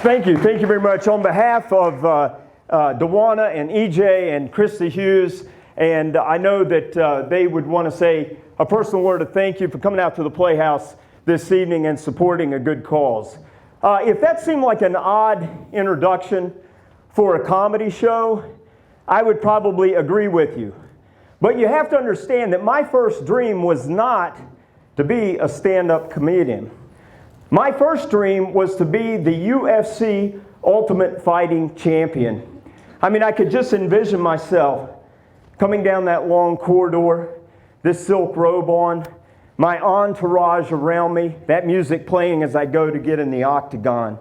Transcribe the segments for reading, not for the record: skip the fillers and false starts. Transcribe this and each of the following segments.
Thank you very much. On behalf of Dewana and EJ and Christy Hughes, and I know that they would want to say a personal word of thank you for coming out to the Playhouse this evening and supporting a good cause. If that seemed like an odd introduction for a comedy show, I would probably agree with you. But you have to understand that my first dream was not to be a stand-up comedian. My first dream was to be the UFC Ultimate Fighting Champion. I mean, I could just envision myself coming down that long corridor, this silk robe on, my entourage around me, that music playing as I go to get in the octagon.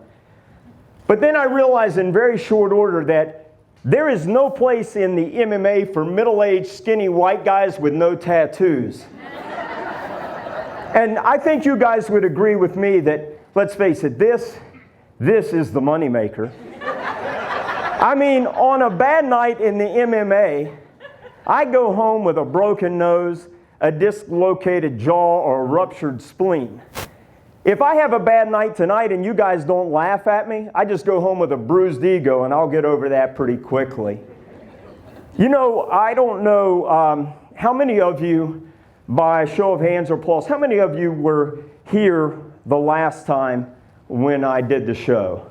But then I realized in very short order that there is no place in the MMA for middle-aged, skinny white guys with no tattoos. And I think you guys would agree with me that, let's face it, this is the moneymaker. I mean, on a bad night in the MMA, I go home with a broken nose, a dislocated jaw, or a ruptured spleen. If I have a bad night tonight and you guys don't laugh at me, I just go home with a bruised ego and I'll get over that pretty quickly. You know, I don't know how many of you, by show of hands or applause, how many of you were here the last time when I did the show?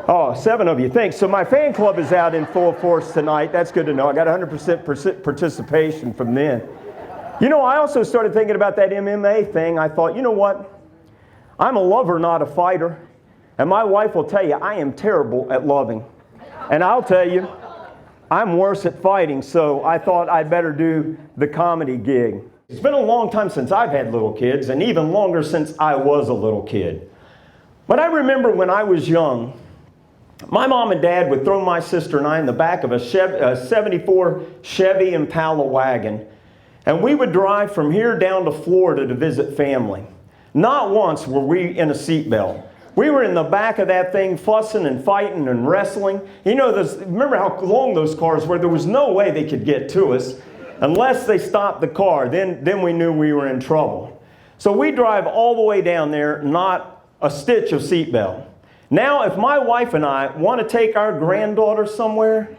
Oh, 7 of you, thanks. So my fan club is out in full force tonight. That's good to know. I got 100% participation from then. You know, I also started thinking about that MMA thing. I thought, you know what? I'm a lover, not a fighter. And my wife will tell you, I am terrible at loving. And I'll tell you, I'm worse at fighting, so I thought I'd better do the comedy gig. It's been a long time since I've had little kids, and even longer since I was a little kid. But I remember when I was young, my mom and dad would throw my sister and I in the back of a 74 Chevy Impala wagon, and we would drive from here down to Florida to visit family. Not once were we in a seatbelt. We were in the back of that thing fussing and fighting and wrestling. You know, remember how long those cars were? There was no way they could get to us unless they stopped the car. Then we knew we were in trouble. So we drive all the way down there, not a stitch of seatbelt. Now, if my wife and I want to take our granddaughter somewhere,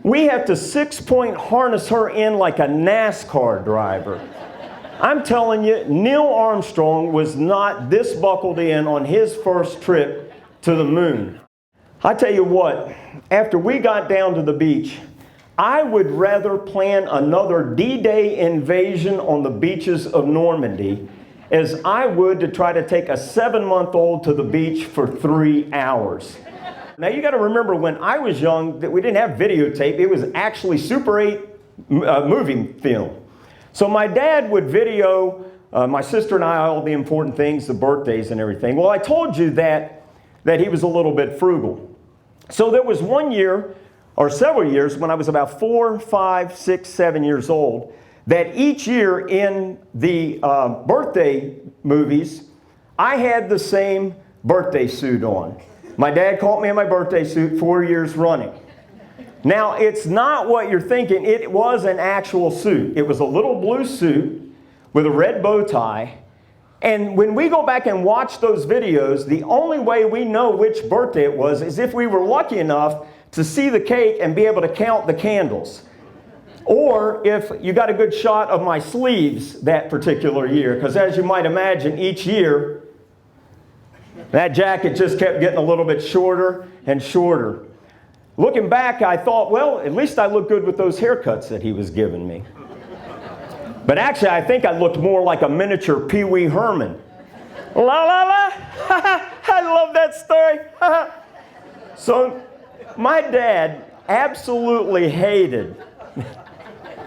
we have to 6-point harness her in like a NASCAR driver. I'm telling you, Neil Armstrong was not this buckled in on his first trip to the moon. I tell you what, after we got down to the beach, I would rather plan another D-Day invasion on the beaches of Normandy as I would to try to take a 7-month-old to the beach for 3 hours. Now you got to remember, when I was young, that we didn't have videotape. It was actually Super 8 movie film. So my dad would video my sister and I all the important things, the birthdays and everything. Well, I told you that he was a little bit frugal. So there was one year, or several years, when I was about 4, 5, 6, 7 years old, that each year in the birthday movies, I had the same birthday suit on. My dad caught me in my birthday suit 4 years running. Now, it's not what you're thinking. It was an actual suit. It was a little blue suit with a red bow tie. And when we go back and watch those videos, the only way we know which birthday it was is if we were lucky enough to see the cake and be able to count the candles. Or if you got a good shot of my sleeves that particular year. Because as you might imagine, each year, that jacket just kept getting a little bit shorter and shorter. Looking back, I thought, well, at least I look good with those haircuts that he was giving me. But actually, I think I looked more like a miniature Pee Wee Herman. La la la! I love that story. So, my dad absolutely hated.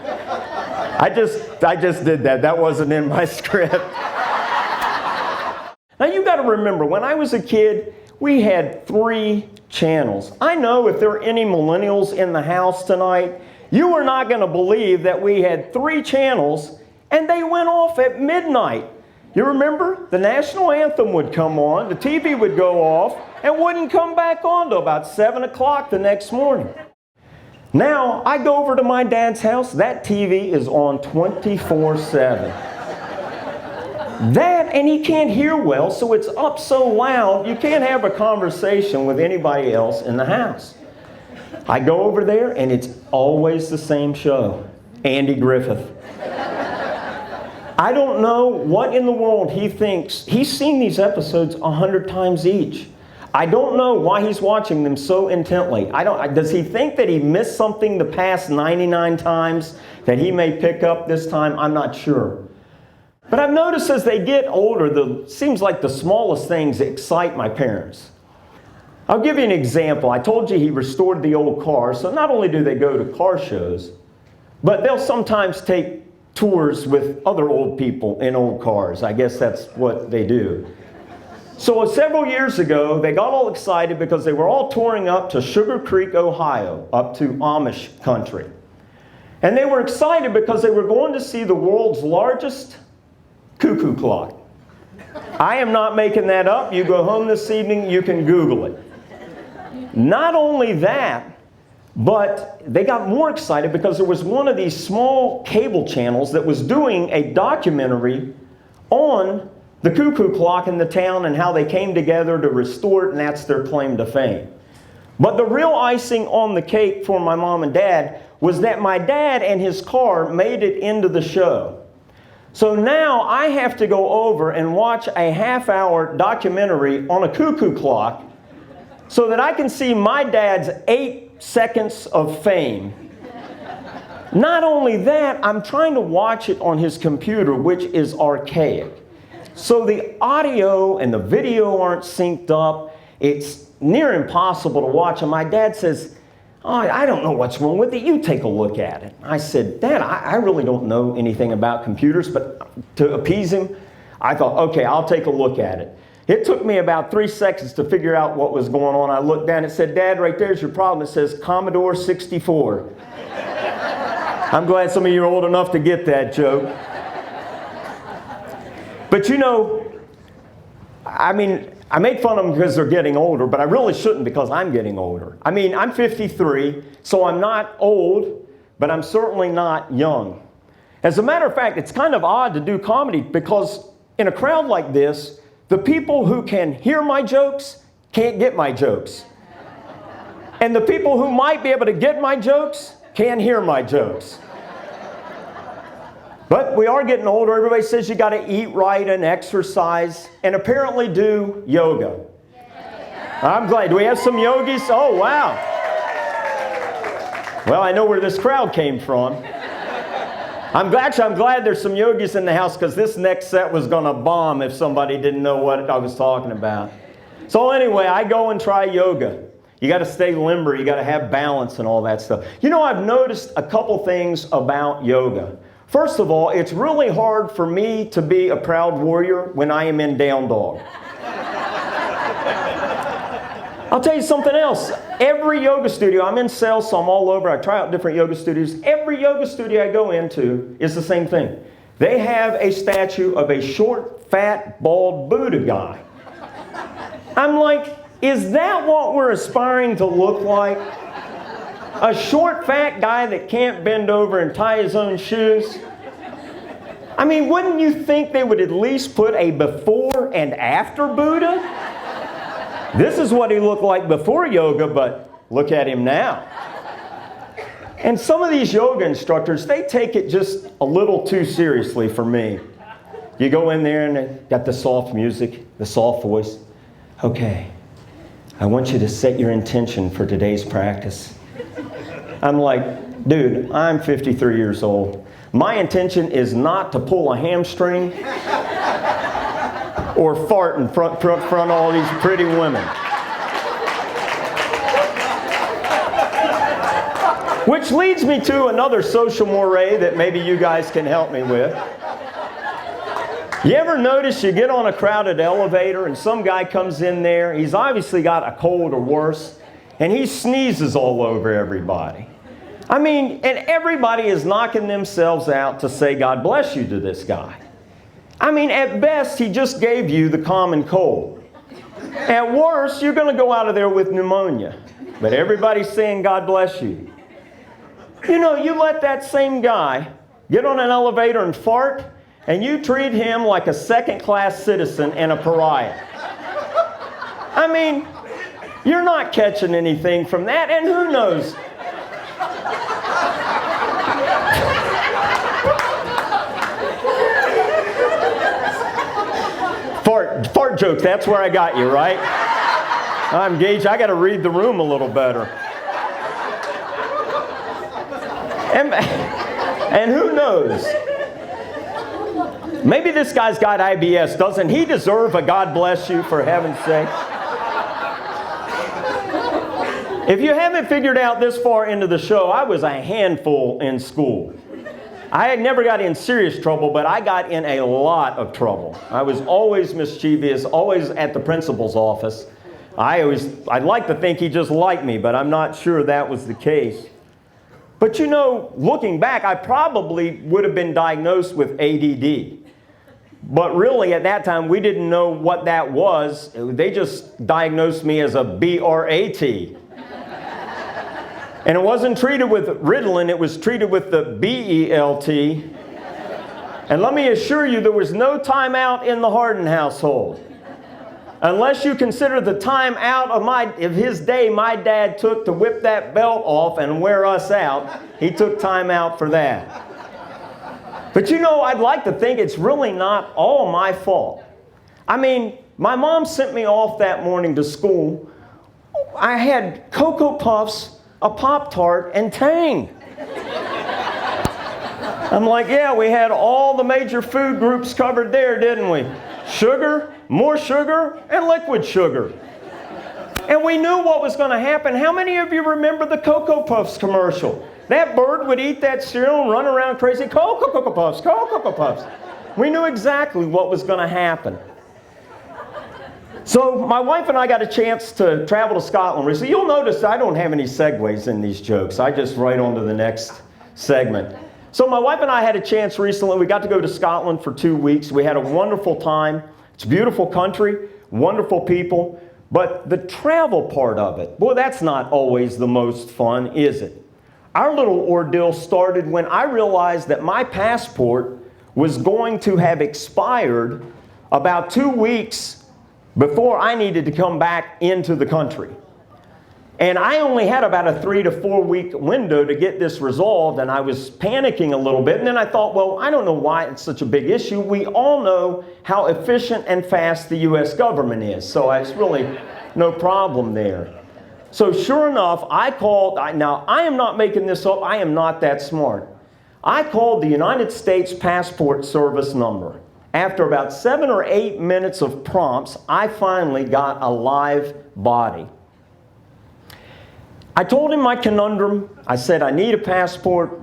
I just did that. That wasn't in my script. Now, you got to remember, when I was a kid, we had 3 channels. I know if there are any millennials in the house tonight, you are not going to believe that we had 3 channels and they went off at midnight. You remember? The national anthem would come on, the TV would go off, and wouldn't come back on till about 7 o'clock the next morning. Now, I go over to my dad's house, that TV is on 24/7. That, and he can't hear well, so it's up so loud, you can't have a conversation with anybody else in the house. I go over there, and it's always the same show. Andy Griffith. I don't know what in the world he thinks. He's seen these episodes 100 times each. I don't know why he's watching them so intently. Does he think that he missed something the past 99 times that he may pick up this time? I'm not sure. But I've noticed as they get older, seems like the smallest things excite my parents. I'll give you an example. I told you he restored the old car, so not only do they go to car shows, but they'll sometimes take tours with other old people in old cars. I guess that's what they do. So several years ago, they got all excited because they were all touring up to Sugar Creek, Ohio, up to Amish country. And they were excited because they were going to see the world's largest cuckoo clock. I am not making that up. You go home this evening, you can Google it. Not only that, but they got more excited because there was one of these small cable channels that was doing a documentary on the cuckoo clock in the town and how they came together to restore it, and that's their claim to fame. But the real icing on the cake for my mom and dad was that my dad and his car made it into the show. So now I have to go over and watch a half-hour documentary on a cuckoo clock so that I can see my dad's 8 seconds of fame. Not only that, I'm trying to watch it on his computer, which is archaic. So the audio and the video aren't synced up. It's near impossible to watch. And my dad says, "Oh, I don't know what's wrong with it. You take a look at it." I said, "Dad, I really don't know anything about computers," but to appease him, I thought, okay, I'll take a look at it. It took me about 3 seconds to figure out what was going on. I looked down, it said, "Dad, right there's your problem." It says Commodore 64. I'm glad some of you are old enough to get that joke. But you know, I make fun of them because they're getting older, but I really shouldn't because I'm getting older. I'm 53, so I'm not old, but I'm certainly not young. As a matter of fact, it's kind of odd to do comedy because in a crowd like this, the people who can hear my jokes can't get my jokes. And the people who might be able to get my jokes can't hear my jokes. But we are getting older. Everybody says you got to eat right and exercise and apparently do yoga. I'm glad. Do we have some yogis? Oh, wow. Well, I know where this crowd came from. I'm glad there's some yogis in the house because this next set was going to bomb if somebody didn't know what I was talking about. So anyway, I go and try yoga. You got to stay limber. You got to have balance and all that stuff. You know, I've noticed a couple things about yoga. First of all, it's really hard for me to be a proud warrior when I am in down dog. I'll tell you something else. Every yoga studio, I'm in sales, so I'm all over. I try out different yoga studios. Every yoga studio I go into is the same thing. They have a statue of a short, fat, bald Buddha guy. I'm like, is that what we're aspiring to look like? A short, fat guy that can't bend over and tie his own shoes? Wouldn't you think they would at least put a before and after Buddha? This is what he looked like before yoga, but look at him now. And some of these yoga instructors, they take it just a little too seriously for me. You go in there and they got the soft music, the soft voice. Okay, I want you to set your intention for today's practice. I'm like, dude, I'm 53 years old. My intention is not to pull a hamstring or fart in front of all these pretty women. Which leads me to another social moray that maybe you guys can help me with. You ever notice you get on a crowded elevator and some guy comes in there, he's obviously got a cold or worse, and he sneezes all over everybody. And everybody is knocking themselves out to say God bless you to this guy. At best, he just gave you the common cold. At worst, you're going to go out of there with pneumonia. But everybody's saying God bless you. You know, you let that same guy get on an elevator and fart, and you treat him like a second-class citizen and a pariah. I mean, you're not catching anything from that, and who knows? Fart joke, that's where I got you, right? I'm Gage, I got to read the room a little better. And who knows? Maybe this guy's got IBS. Doesn't he deserve a God bless you, for heaven's sake? If you haven't figured out this far into the show, I was a handful in school. I had never got in serious trouble, but I got in a lot of trouble. I was always mischievous, always at the principal's office. I'd like to think he just liked me, but I'm not sure that was the case. But you know, looking back, I probably would have been diagnosed with ADD. But really, at that time, we didn't know what that was. They just diagnosed me as a BRAT. And it wasn't treated with Ritalin, it was treated with the BELT. And let me assure you, there was no time out in the Hardin household. Unless you consider the time out of his day my dad took to whip that belt off and wear us out, he took time out for that. But you know, I'd like to think it's really not all my fault. I mean, my mom sent me off that morning to school. I had Cocoa Puffs, a Pop-Tart, and Tang. I'm like, yeah, we had all the major food groups covered there, didn't we? Sugar, more sugar, and liquid sugar. And we knew what was going to happen. How many of you remember the Cocoa Puffs commercial? That bird would eat that cereal and run around crazy, Cocoa Puffs, Cocoa Puffs. We knew exactly what was going to happen. So my wife and I got a chance to travel to Scotland recently. You'll notice I don't have any segues in these jokes. I just right on to the next segment. So my wife and I had a chance recently. We got to go to Scotland for 2 weeks. We had a wonderful time. It's a beautiful country, wonderful people. But the travel part of it, boy, that's not always the most fun, is it? Our little ordeal started when I realized that my passport was going to have expired about 2 weeks before I needed to come back into the country. And I only had about a 3 to 4 week window to get this resolved, and I was panicking a little bit. And then I thought, well, I don't know why it's such a big issue. We all know how efficient and fast the U.S. government is, so it's really no problem there. So sure enough, I called, now I am not making this up, I am not that smart. I called the United States Passport Service number. After about 7 or 8 minutes of prompts, I finally got a live body. I told him my conundrum. I said, I need a passport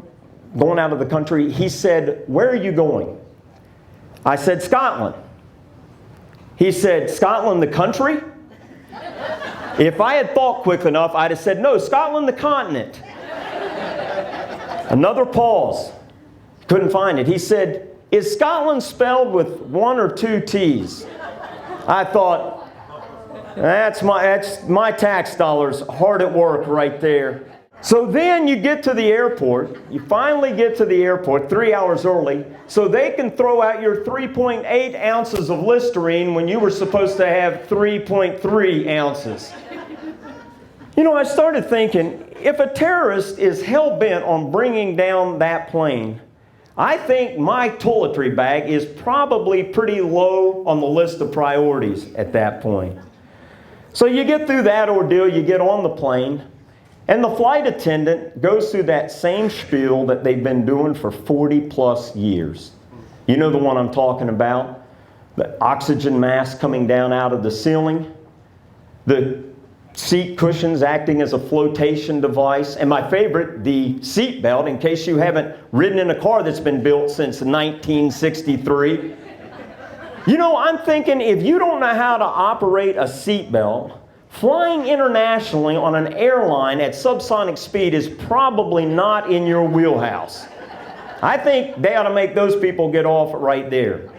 going out of the country. He said, where are you going? I said, Scotland. He said, Scotland the country? If I had thought quick enough, I'd have said, no, Scotland the continent. Another pause. Couldn't find it. He said, is Scotland spelled with 1 or 2 T's? I thought, that's my tax dollars hard at work right there. So then you get to the airport. You finally get to the airport 3 hours early so they can throw out your 3.8 ounces of Listerine when you were supposed to have 3.3 ounces. You know, I started thinking, if a terrorist is hell-bent on bringing down that plane, I think my toiletry bag is probably pretty low on the list of priorities at that point. So you get through that ordeal, you get on the plane, and the flight attendant goes through that same spiel that they've been doing for 40 plus years. You know the one I'm talking about? The oxygen mask coming down out of the ceiling, the seat cushions acting as a flotation device, and my favorite, the seat belt, in case you haven't ridden in a car that's been built since 1963. You know, I'm thinking if you don't know how to operate a seat belt, flying internationally on an airline at subsonic speed is probably not in your wheelhouse. I think they ought to make those people get off right there.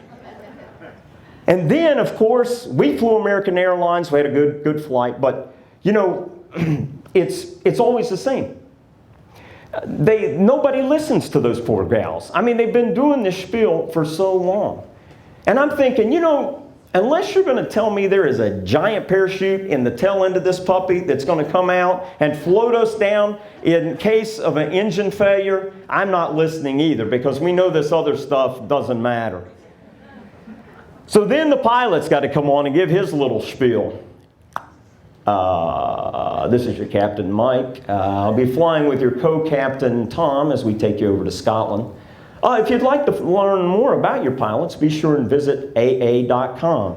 And then, of course, we flew American Airlines. We had a good flight, but you know, it's always the same. Nobody listens to those poor gals. I mean, they've been doing this spiel for so long. And I'm thinking, unless you're going to tell me there is a giant parachute in the tail end of this puppy that's going to come out and float us down in case of an engine failure, I'm not listening either, because we know this other stuff doesn't matter. So then the pilot's got to come on and give his little spiel. This is your Captain Mike. I'll be flying with your co-captain Tom as we take you over to Scotland. If you'd like to learn more about your pilots, be sure and visit aa.com.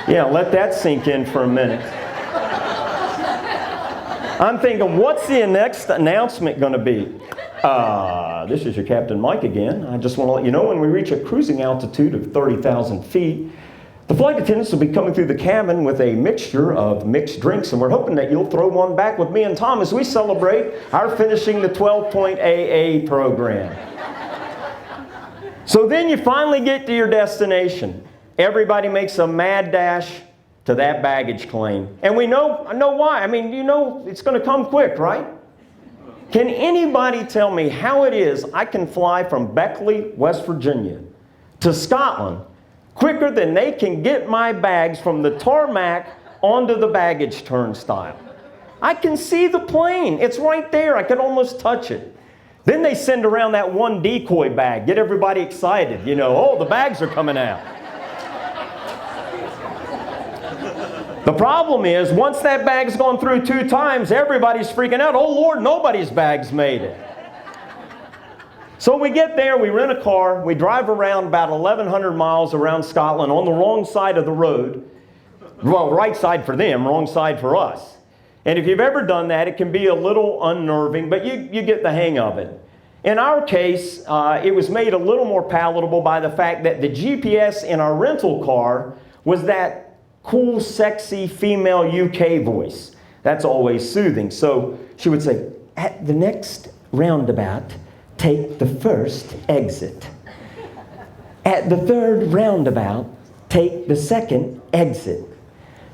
Yeah, let that sink in for a minute. I'm thinking, what's the next announcement going to be? This is your Captain Mike again. I just want to let you know when we reach a cruising altitude of 30,000 feet, the flight attendants will be coming through the cabin with a mixture of mixed drinks, and we're hoping that you'll throw one back with me and Tom as we celebrate our finishing the 12-point AA program. So then you finally get to your destination. Everybody makes a mad dash to that baggage claim. And we know why. I mean, it's going to come quick, right? Can anybody tell me how it is I can fly from Beckley, West Virginia to Scotland quicker than they can get my bags from the tarmac onto the baggage turnstile? I can see the plane. It's right there. I can almost touch it. Then they send around that one decoy bag, get everybody excited. Oh, the bags are coming out. The problem is, once that bag's gone through 2 times, everybody's freaking out. Oh, Lord, nobody's bag's made it. So we get there, we rent a car, we drive around about 1,100 miles around Scotland on the wrong side of the road. Well, right side for them, wrong side for us. And if you've ever done that, it can be a little unnerving, but you get the hang of it. In our case, it was made a little more palatable by the fact that the GPS in our rental car was that cool, sexy female UK voice. That's always soothing. So she would say, at the next roundabout, take the first exit. At the third roundabout, take the second exit.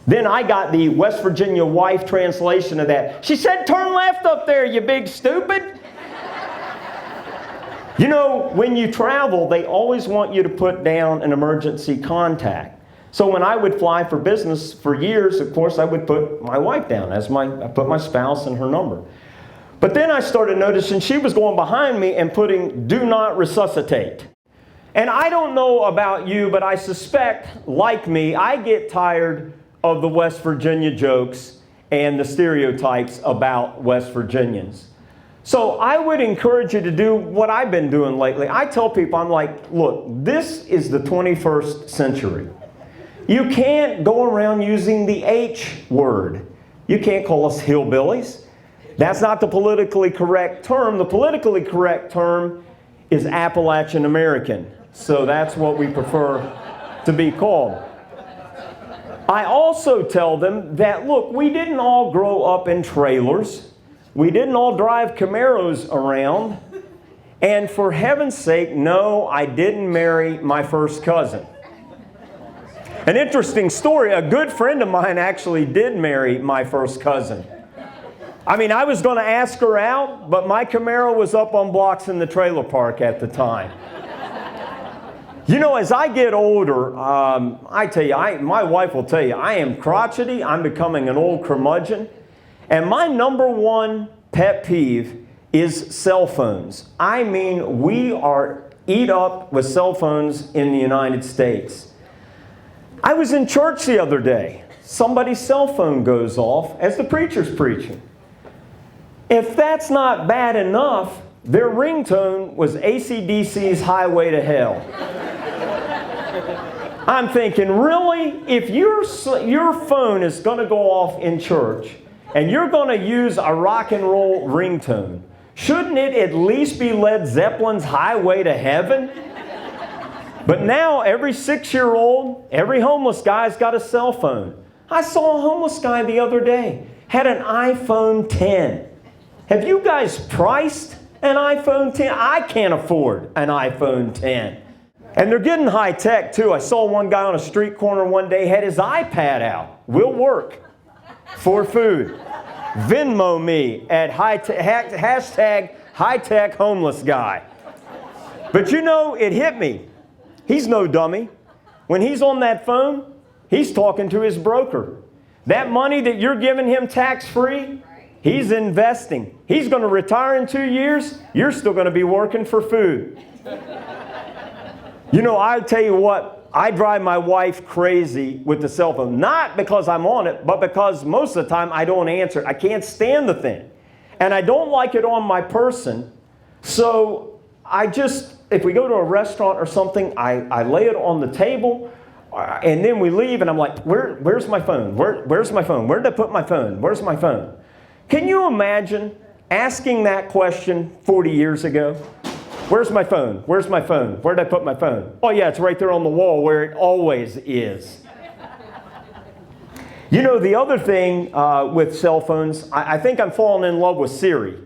Then I got the West Virginia wife translation of that. She said, turn left up there, you big stupid. When you travel, they always want you to put down an emergency contact. So when I would fly for business for years, of course, I would put my wife down I put my spouse and her number. But then I started noticing she was going behind me and putting do not resuscitate. And I don't know about you, but I suspect, like me, I get tired of the West Virginia jokes and the stereotypes about West Virginians. So I would encourage you to do what I've been doing lately. I tell people, I'm like, look, this is the 21st century. You can't go around using the H word. You can't call us hillbillies. That's not the politically correct term. The politically correct term is Appalachian American. So that's what we prefer to be called. I also tell them that, look, we didn't all grow up in trailers. We didn't all drive Camaros around. And for heaven's sake, no, I didn't marry my first cousin. An interesting story, a good friend of mine actually did marry my first cousin. I mean, I was going to ask her out, but my Camaro was up on blocks in the trailer park at the time. As I get older, I tell you, my wife will tell you, I am crotchety. I'm becoming an old curmudgeon. And my number one pet peeve is cell phones. I mean, we are eat up with cell phones in the United States. I was in church the other day. Somebody's cell phone goes off as the preacher's preaching. If that's not bad enough, their ringtone was AC/DC's Highway to Hell. I'm thinking, really? If your phone is going to go off in church and you're going to use a rock and roll ringtone, shouldn't it at least be Led Zeppelin's Highway to Heaven? But now every 6-year-old, every homeless guy's got a cell phone. I saw a homeless guy the other day, had an iPhone 10. Have you guys priced an iPhone 10? I can't afford an iPhone 10. And they're getting high tech too. I saw one guy on a street corner one day, had his iPad out. Will work for food. Venmo me at hashtag high-tech homeless guy. But you know, it hit me. He's no dummy. When he's on that phone, he's talking to his broker. That money that you're giving him tax-free, he's investing. He's going to retire in 2 years. You're still going to be working for food. You know, I'll tell you what, I drive my wife crazy with the cell phone. Not because I'm on it, but because most of the time I don't answer it. I can't stand the thing. And I don't like it on my person. So I just, if we go to a restaurant or something, I lay it on the table. And then we leave, and I'm like, where's my phone? Where's my phone? Where did I put my phone? Where's my phone? Can you imagine asking that question 40 years ago? Where's my phone? Where's my phone? Where did I put my phone? Oh, yeah, it's right there on the wall where it always is. You know, the other thing with cell phones, I think I'm falling in love with Siri.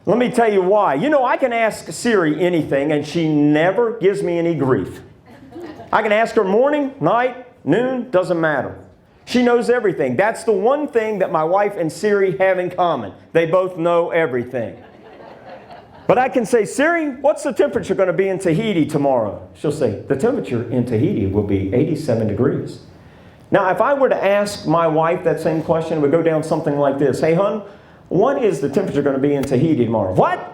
Let me tell you why. You know, I can ask Siri anything, and she never gives me any grief. I can ask her morning, night, noon, doesn't matter. She knows everything. That's the one thing that my wife and Siri have in common. They both know everything. But I can say, Siri, what's the temperature going to be in Tahiti tomorrow? She'll say, the temperature in Tahiti will be 87 degrees. Now, if I were to ask my wife that same question, it would go down something like this. Hey, hon, what is the temperature going to be in Tahiti tomorrow? What?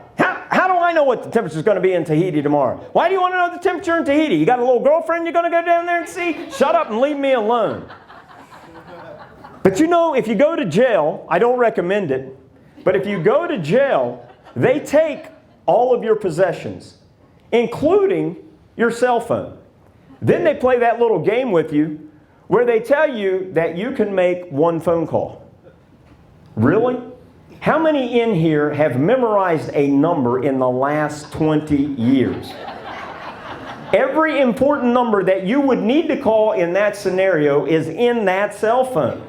How do I know what the temperature is going to be in Tahiti tomorrow? Why do you want to know the temperature in Tahiti? You got a little girlfriend you're going to go down there and see? Shut up and leave me alone. But you know, if you go to jail, I don't recommend it, but if you go to jail, they take all of your possessions, including your cell phone. Then they play that little game with you where they tell you that you can make one phone call. Really? How many in here have memorized a number in the last 20 years? Every important number that you would need to call in that scenario is in that cell phone.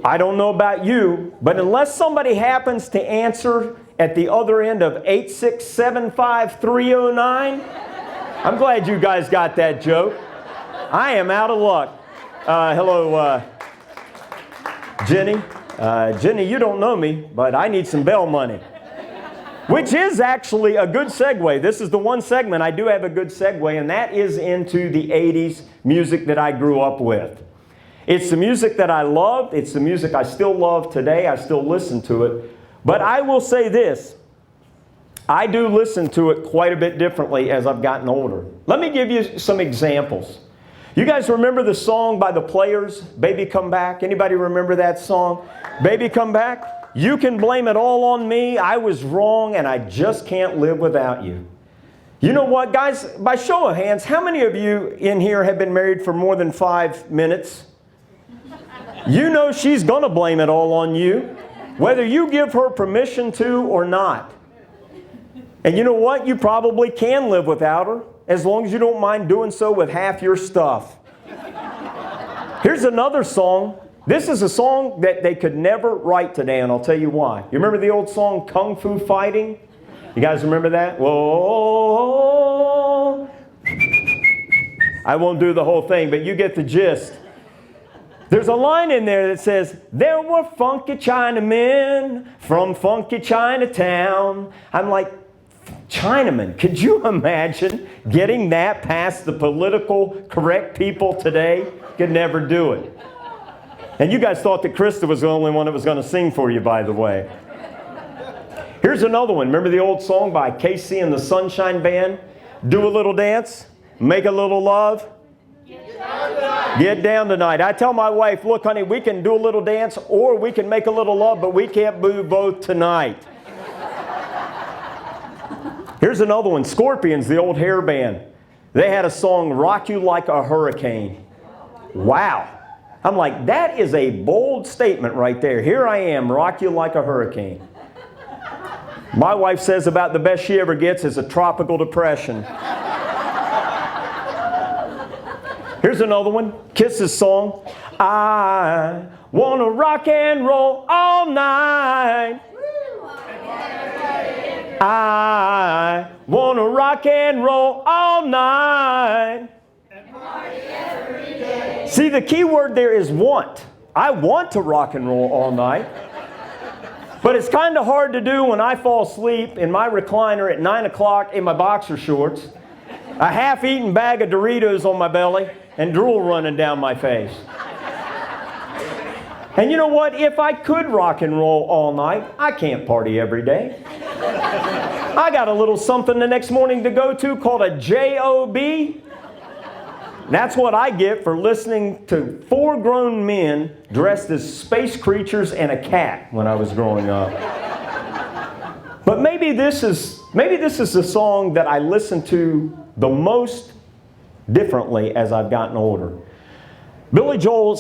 I don't know about you, but unless somebody happens to answer at the other end of 8675309, I'm glad you guys got that joke. I am out of luck. Hello, Jenny. Jenny, you don't know me, but I need some bail money. Which is actually a good segue. This is the one segment I do have a good segue, and that is into the 80s music that I grew up with. It's the music that I loved. It's the music I still love today. I still listen to it. But I will say this. I do listen to it quite a bit differently as I've gotten older. Let me give you some examples. You guys remember the song by the Players, Baby Come Back? Anybody remember that song? Baby Come Back? You can blame it all on me. I was wrong and I just can't live without you. You know what, guys? By show of hands, how many of you in here have been married for more than 5 minutes? You know she's going to blame it all on you, whether you give her permission to or not. And you know what? You probably can live without her, as long as you don't mind doing so with half your stuff. Here's another song. This is a song that they could never write today, and I'll tell you why. You remember the old song, Kung Fu Fighting? You guys remember that? Whoa. I won't do the whole thing, but you get the gist. There's a line in there that says, there were funky Chinamen from funky Chinatown. I'm like, Chinaman, could you imagine getting that past the political correct people today? Could never do it. And you guys thought that Krista was the only one that was going to sing for you, by the way. Here's another one. Remember the old song by Casey and the Sunshine Band? Do a little dance, make a little love. Get down tonight. I tell my wife, look, honey, we can do a little dance or we can make a little love, but we can't do both tonight. Here's another one. Scorpions, the old hair band. They had a song, Rock You Like a Hurricane. Wow. I'm like, that is a bold statement right there. Here I am, rock you like a hurricane. My wife says about the best she ever gets is a tropical depression. Here's another one. Kiss's song. I want to rock and roll all night. I want to rock and roll all night. See, the key word there is want. I want to rock and roll all night. But it's kind of hard to do when I fall asleep in my recliner at 9 o'clock in my boxer shorts, a half-eaten bag of Doritos on my belly, and drool running down my face. And you know what? If I could rock and roll all night, I can't party every day. I got a little something the next morning to go to called a J-O-B. That's what I get for listening to 4 grown men dressed as space creatures and a cat when I was growing up. But maybe this is the song that I listen to the most differently as I've gotten older. Billy Joel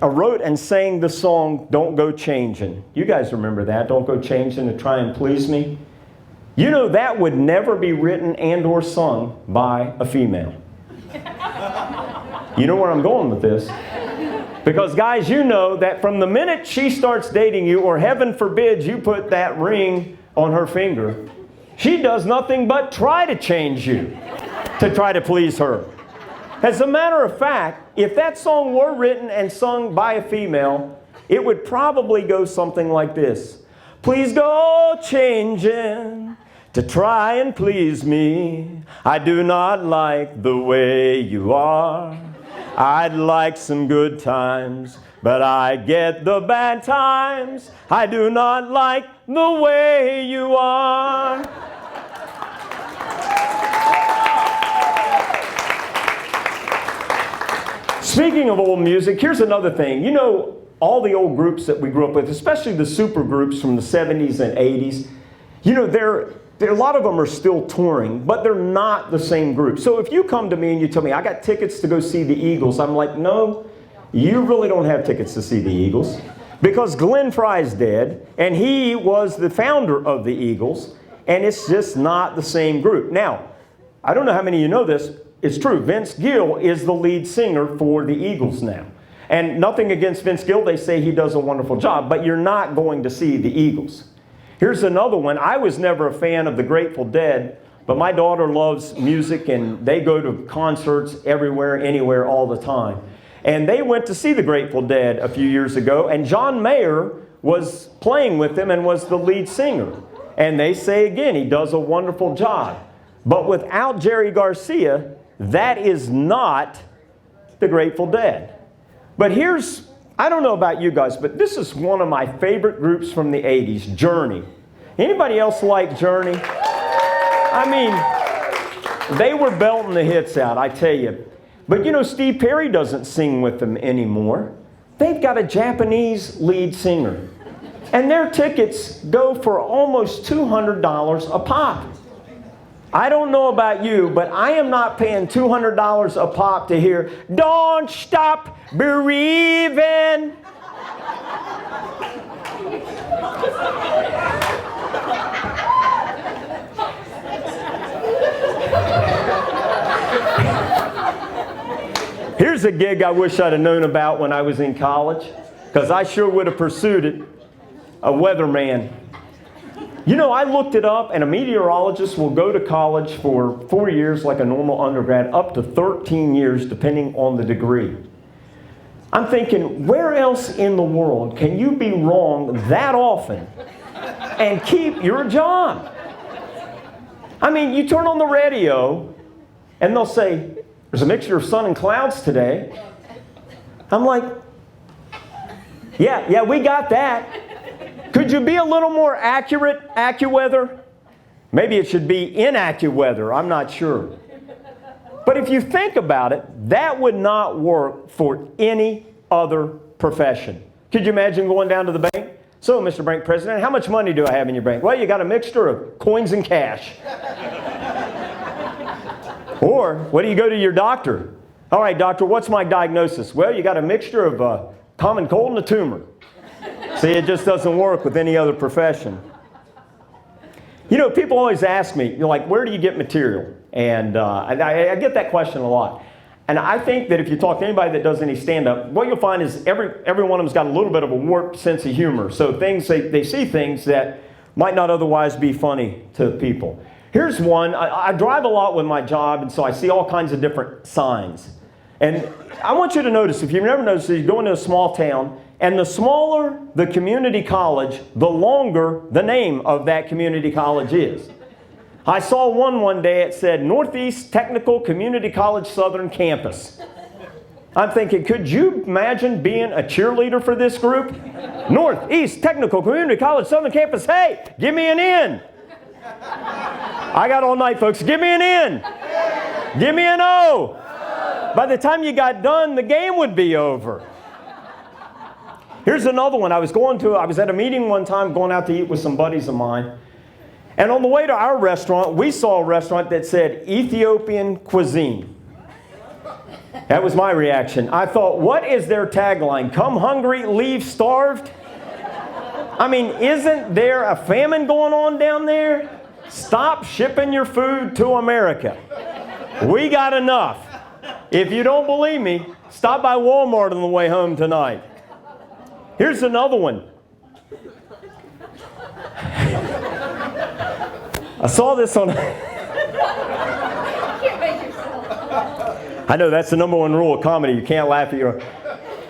wrote and sang the song, Don't Go Changin'. You guys remember that, Don't Go Changin' to Try and Please Me? You know that would never be written and or sung by a female. You know where I'm going with this? Because guys, you know that from the minute she starts dating you, or heaven forbid you put that ring on her finger, she does nothing but try to change you to try to please her. As a matter of fact, if that song were written and sung by a female, it would probably go something like this. Please go changing to try and please me. I do not like the way you are. I'd like some good times, but I get the bad times. I do not like the way you are. Speaking of old music, here's another thing. You know, all the old groups that we grew up with, especially the super groups from the 70s and 80s, you know, a lot of them are still touring, but they're not the same group. So if you come to me and you tell me, I got tickets to go see the Eagles, I'm like, no, you really don't have tickets to see the Eagles. Because Glenn Frey's dead, and he was the founder of the Eagles, and it's just not the same group. Now, I don't know how many of you know this, it's true, Vince Gill is the lead singer for the Eagles now. And nothing against Vince Gill, they say he does a wonderful job, but you're not going to see the Eagles. Here's another one. I was never a fan of the Grateful Dead, but my daughter loves music and they go to concerts everywhere, anywhere, all the time. And they went to see the Grateful Dead a few years ago, and John Mayer was playing with them and was the lead singer. And they say again, he does a wonderful job. But without Jerry Garcia, that is not the Grateful Dead. But I don't know about you guys, but this is one of my favorite groups from the 80s, Journey. Anybody else like Journey? I mean, they were belting the hits out, I tell you. But you know, Steve Perry doesn't sing with them anymore. They've got a Japanese lead singer. And their tickets go for almost $200 a pop. I don't know about you, but I am not paying $200 a pop to hear, Don't Stop Believing. Here's a gig I wish I'd have known about when I was in college, because I sure would have pursued it. A weatherman. You know, I looked it up, and a meteorologist will go to college for 4 years like a normal undergrad, up to 13 years depending on the degree. I'm thinking, where else in the world can you be wrong that often and keep your job? I mean, you turn on the radio, and they'll say, there's a mixture of sun and clouds today. I'm like, yeah, we got that. Could you be a little more accurate, AccuWeather? Maybe it should be in AccuWeather, I'm not sure. But if you think about it, that would not work for any other profession. Could you imagine going down to the bank? So, Mr. Bank President, how much money do I have in your bank? Well, you got a mixture of coins and cash. Or, what do you go to your doctor? All right, doctor, what's my diagnosis? Well, you got a mixture of common cold and a tumor. See, it just doesn't work with any other profession. You know, people always ask me, like, where do you get material? And I get that question a lot. And I think that if you talk to anybody that does any stand-up, what you'll find is every one of them's got a little bit of a warped sense of humor. So they see things that might not otherwise be funny to people. Here's one. I drive a lot with my job, and so I see all kinds of different signs. And I want you to notice, if you've never noticed, you go into a small town, And the smaller the community college, the longer the name of that community college is. I saw one day, it said Northeast Technical Community College Southern Campus. I'm thinking, could you imagine being a cheerleader for this group? Northeast Technical Community College Southern Campus, hey, give me an in. I got all night, folks, give me an in. Give me an O. By the time you got done, the game would be over. Here's another one. I was at a meeting one time, going out to eat with some buddies of mine. And on the way to our restaurant, we saw a restaurant that said Ethiopian cuisine. That was my reaction. I thought, what is their tagline? Come hungry, leave starved? I mean, isn't there a famine going on down there? Stop shipping your food to America. We got enough. If you don't believe me, stop by Walmart on the way home tonight. Here's another one. I saw this on... I know that's the number one rule of comedy. You can't laugh at your...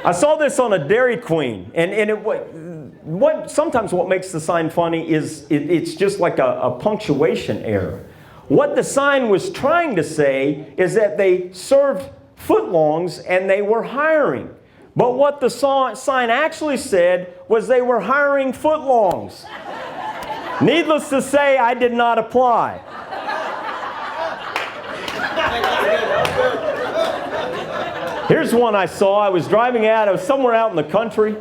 I saw this on a Dairy Queen. And sometimes what makes the sign funny is it's just like a punctuation error. What the sign was trying to say is that they served footlongs and they were hiring. But what the sign actually said was they were hiring footlongs. Needless to say, I did not apply. Here's one I saw. I was driving out. I was somewhere out in the country,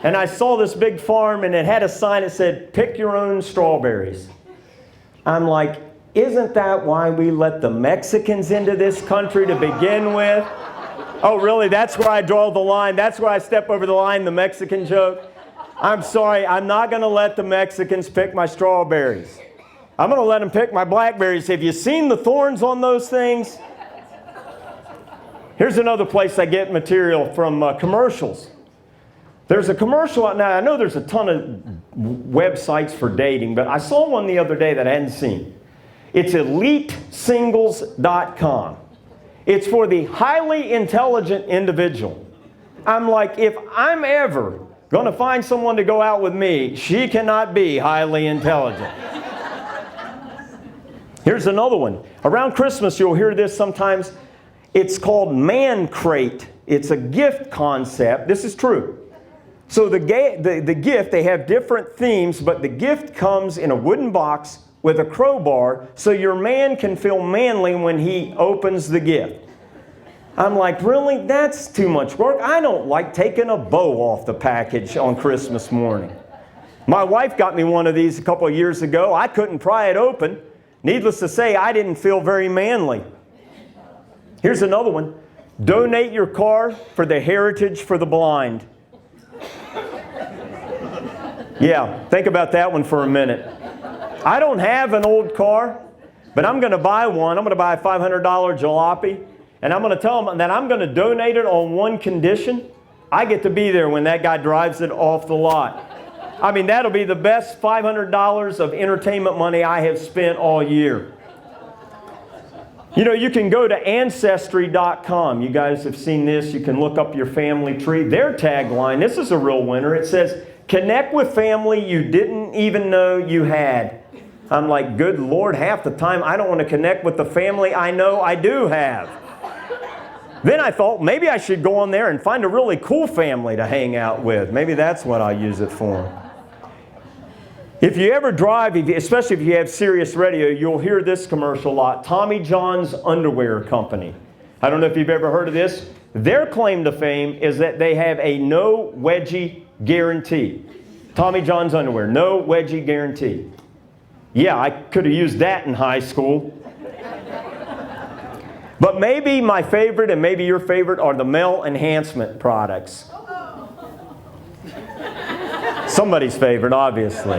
and I saw this big farm, and it had a sign that said, pick your own strawberries. I'm like, isn't that why we let the Mexicans into this country to begin with? Oh, really? That's where I draw the line. That's where I step over the line, the Mexican joke. I'm sorry, I'm not going to let the Mexicans pick my strawberries. I'm going to let them pick my blackberries. Have you seen the thorns on those things? Here's another place I get material from commercials. There's a commercial out now. I know there's a ton of websites for dating, but I saw one the other day that I hadn't seen. It's elitesingles.com. It's for the highly intelligent individual. I'm like, if I'm ever going to find someone to go out with me, she cannot be highly intelligent. Here's another one. Around Christmas, you'll hear this sometimes. It's called Man Crate. It's a gift concept. This is true. So the gift, they have different themes, but the gift comes in a wooden box with a crowbar so your man can feel manly when he opens the gift. I'm like, really? That's too much work. I don't like taking a bow off the package on Christmas morning. My wife got me one of these a couple of years ago. I couldn't pry it open. Needless to say, I didn't feel very manly. Here's another one. Donate your car for the Heritage for the Blind. Yeah, think about that one for a minute. I don't have an old car, but I'm going to buy one. I'm going to buy a $500 jalopy. And I'm going to tell them that I'm going to donate it on one condition. I get to be there when that guy drives it off the lot. I mean, that'll be the best $500 of entertainment money I have spent all year. You know, you can go to Ancestry.com. You guys have seen this. You can look up your family tree. Their tagline, this is a real winner. It says, connect with family you didn't even know you had. I'm like, good Lord, half the time I don't want to connect with the family I know I do have. Then I thought, maybe I should go on there and find a really cool family to hang out with. Maybe that's what I'll use it for. If you ever drive, especially if you have Sirius Radio, you'll hear this commercial a lot. Tommy John's Underwear Company. I don't know if you've ever heard of this. Their claim to fame is that they have a no wedgie guarantee. Tommy John's Underwear, no wedgie guarantee. Yeah, I could have used that in high school. But maybe my favorite and maybe your favorite are the male enhancement products. Somebody's favorite, obviously.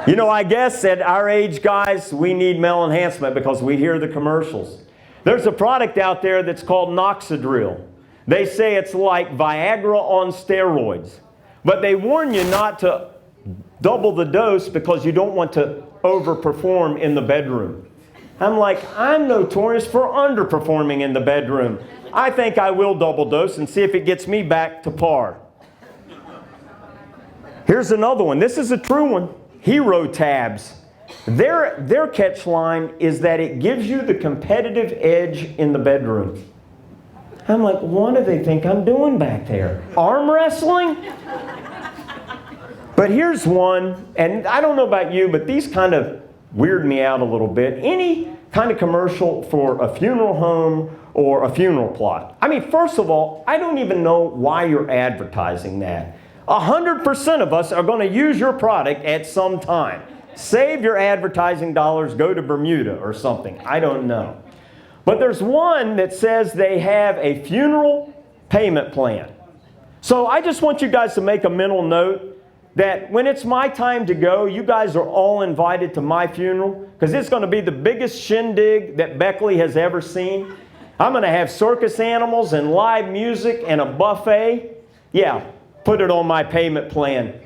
You know, I guess at our age, guys, we need male enhancement because we hear the commercials. There's a product out there that's called Noxidril. They say it's like Viagra on steroids. But they warn you not to double the dose because you don't want to overperform in the bedroom. I'm like, I'm notorious for underperforming in the bedroom. I think I will double dose and see if it gets me back to par. Here's another one. This is a true one. Hero tabs. Their catch line is that it gives you the competitive edge in the bedroom. I'm like, what do they think I'm doing back there? Arm wrestling? But here's one, and I don't know about you, but these kind of weird me out a little bit. Any kind of commercial for a funeral home or a funeral plot. I mean, first of all, I don't even know why you're advertising that. 100% of us are going to use your product at some time. Save your advertising dollars, go to Bermuda or something. I don't know. But there's one that says they have a funeral payment plan. So I just want you guys to make a mental note that when it's my time to go, you guys are all invited to my funeral because it's going to be the biggest shindig that Beckley has ever seen. I'm going to have circus animals and live music and a buffet. Yeah, put it on my payment plan.